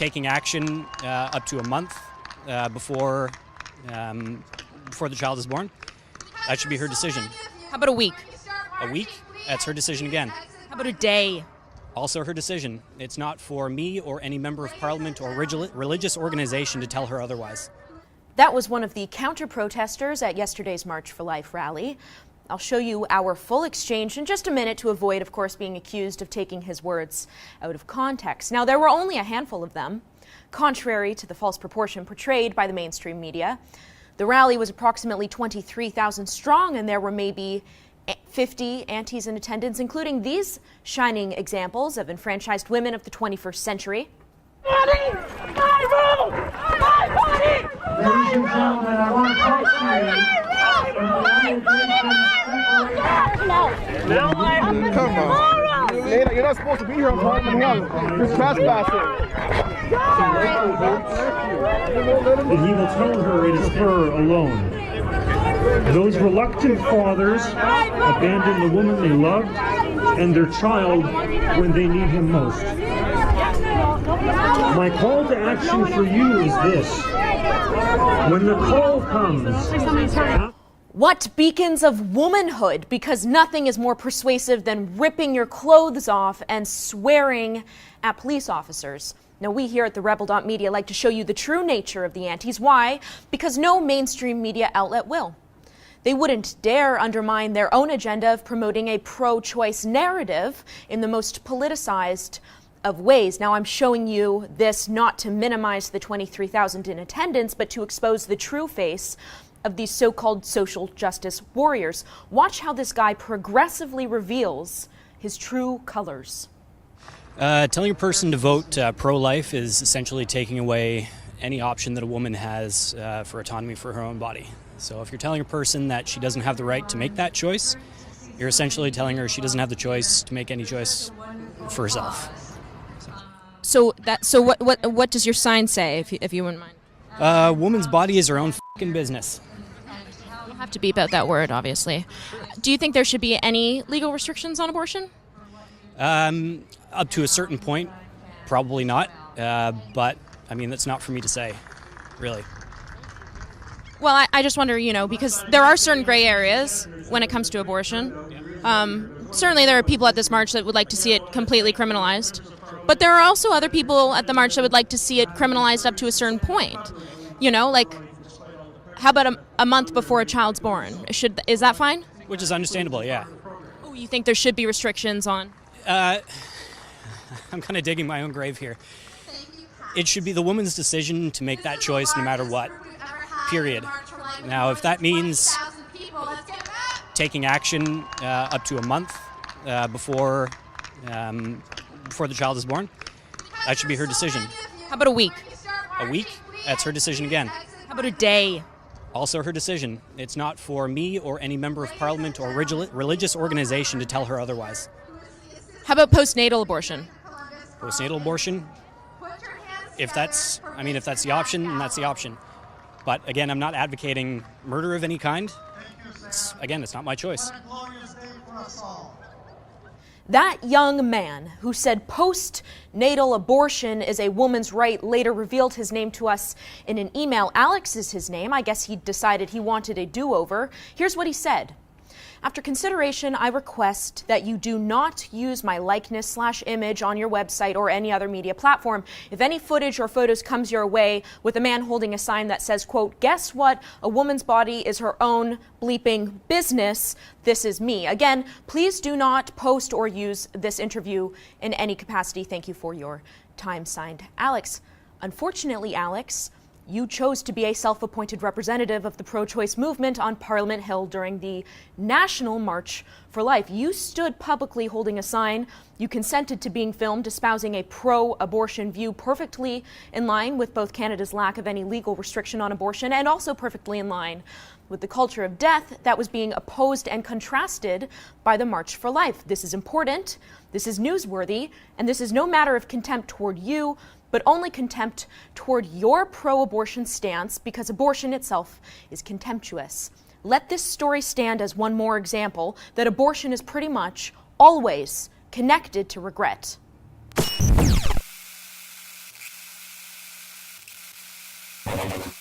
taking action up to a month before the child is born. That should be her decision. How about a week? A week? That's her decision again. How about a day? Also her decision. It's not for me or any member of parliament or religious organization to tell her otherwise. That was one of the counter-protesters at yesterday's March for Life rally. I'll show you our full exchange in just a minute to avoid, of course, being accused of taking his words out of context. Now, there were only a handful of them, contrary to the false proportion portrayed by the mainstream media. The rally was approximately 23,000 strong, and there were maybe 50 aunties in attendance, including these shining examples of enfranchised women of the 21st century. Body! My rule! My body! Ladies and gentlemen, I want to talk to you. Come on. You're not supposed to be here on Parliament Hill. You're trespassing. And he will tell her it is her alone. Those reluctant fathers abandon the woman they loved and their child when they need him most. My call to action for you is this. When the call comes... What beacons of womanhood, because nothing is more persuasive than ripping your clothes off and swearing at police officers. Now, we here at the Rebel.media like to show you the true nature of the aunties. Why? Because no mainstream media outlet will. They wouldn't dare undermine their own agenda of promoting a pro-choice narrative in the most politicized of ways. Now, I'm showing you this not to minimize the 23,000 in attendance, but to expose the true face of these so-called social justice warriors. Watch how this guy progressively reveals his true colors. Telling a person to vote pro-life is essentially taking away any option that a woman has for autonomy for her own body. So if you're telling a person that she doesn't have the right to make that choice, you're essentially telling her she doesn't have the choice to make any choice for herself. So what does your sign say, if you wouldn't mind? A woman's body is her own f***ing business. You'll have to beep out that word, obviously. Do you think there should be any legal restrictions on abortion? Up to a certain point, probably not. But, I mean, that's not for me to say, really. Well, I just wonder, because there are certain gray areas when it comes to abortion. Certainly there are people at this march that would like to see it completely criminalized. But there are also other people at the march that would like to see it criminalized up to a certain point. Like, how about a month before a child's born? Is that fine? Which is understandable, yeah. Oh, you think there should be restrictions on? I'm kind of digging my own grave here. It should be the woman's decision to make that choice no matter what, period. Now, if that means taking action up to a month before the child is born, that should be her decision. How about a week? A week? That's her decision again. How about a day? Also her decision. It's not for me or any member of parliament or religious organization to tell her otherwise. How about postnatal abortion? Postnatal abortion? If that's the option, then that's the option. But again, I'm not advocating murder of any kind. It's not my choice. That young man who said postnatal abortion is a woman's right later revealed his name to us in an email. Alex is his name. I guess he decided he wanted a do-over. Here's what he said. After consideration, I request that you do not use my likeness/image on your website or any other media platform. If any footage or photos comes your way with a man holding a sign that says, quote, guess what? A woman's body is her own bleeping business. This is me. Again, please do not post or use this interview in any capacity. Thank you for your time. Signed, Alex. Unfortunately, Alex, you chose to be a self-appointed representative of the pro-choice movement on Parliament Hill during the National March for Life. You stood publicly holding a sign. You consented to being filmed espousing a pro-abortion view perfectly in line with both Canada's lack of any legal restriction on abortion and also perfectly in line with the culture of death that was being opposed and contrasted by the March for Life. This is important, this is newsworthy, and this is no matter of contempt toward you, but only contempt toward your pro-abortion stance because abortion itself is contemptuous. Let this story stand as one more example that abortion is pretty much always connected to regret. Bye.